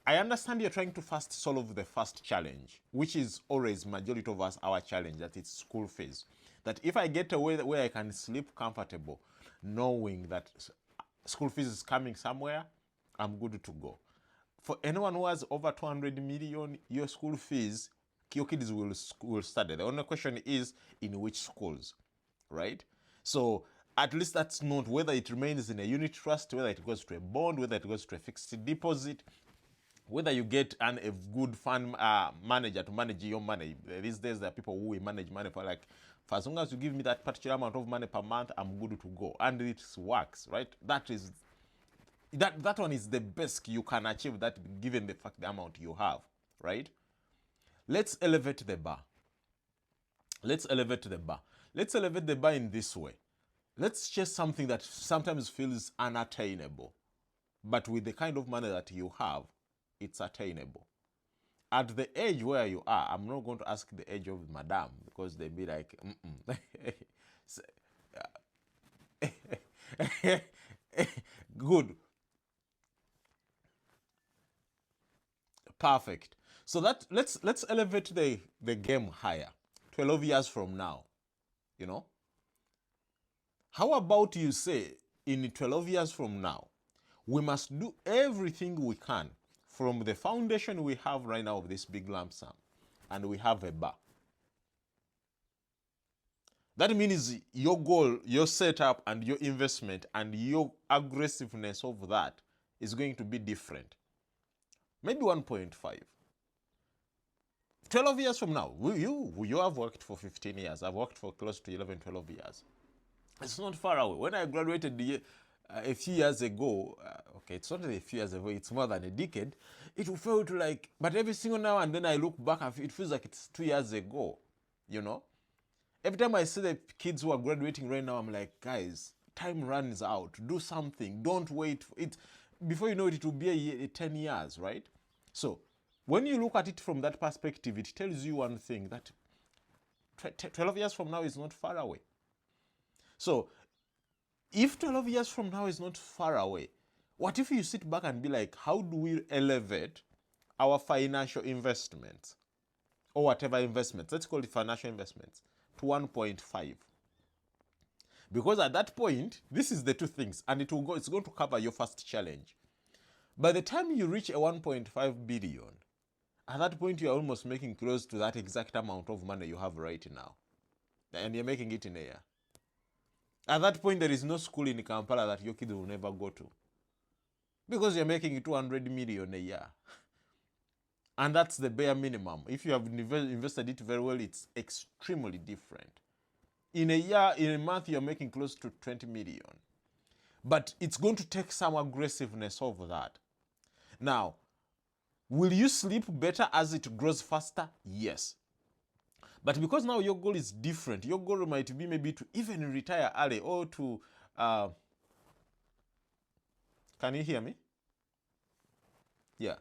I understand you're trying to first solve the first challenge, which is always majority of us our challenge, that it's school fees. That if I get away where I can sleep comfortable, knowing that school fees is coming somewhere, I'm good to go. For anyone who has over 200 million, your school fees, your kids will study. The only question is in which schools, right? So at least that's not whether it remains in a unit trust, whether it goes to a bond, whether it goes to a fixed deposit, whether you get a good fund manager to manage your money. These days there are people who will manage money for as long as you give me that particular amount of money per month, I'm good to go. And it works, right? That one is the best you can achieve, that given the amount you have, right? Let's elevate the bar. Let's elevate the bar. Let's elevate the bar in this way. Let's chase something that sometimes feels unattainable, but with the kind of money that you have, it's attainable. At the age where you are, I'm not going to ask the age of madam, because they'll be like, good. Perfect. So let's elevate the game higher. 12 years from now, you know? How about you say, in 12 years from now, we must do everything we can from the foundation we have right now of this big lump sum, and we have a bar. That means your goal, your setup, and your investment, and your aggressiveness of that is going to be different. Maybe 1.5. 12 years from now, you have worked for 15 years. I've worked for close to 11, 12 years. It's not far away. When I graduated a few years ago, okay, it's not a few years ago, it's more than a decade, it felt like, but every single now and then I look back, it feels like it's 2 years ago, you know? Every time I see the kids who are graduating right now, I'm like, guys, time runs out. Do something. Don't wait. Before you know it, it will be 10 years, right? So when you look at it from that perspective, it tells you one thing, that 12 years from now is not far away. So if 12 years from now is not far away, what if you sit back and be like, how do we elevate our financial investments, or whatever investments, let's call it financial investments, to 1.5? Because at that point, this is the two things, and it's going to cover your first challenge. By the time you reach a 1.5 billion, at that point you are almost making close to that exact amount of money you have right now. And you're making it in a year. At that point, there is no school in Kampala that your kids will never go to, because you're making 200 million a year. And that's the bare minimum. If you have invested it very well, it's extremely different. In a year, in a month, you're making close to 20 million. But it's going to take some aggressiveness over that. Now, will you sleep better as it grows faster? Yes. But because now your goal is different, your goal might be maybe to even retire early, or to... can you hear me? Yeah.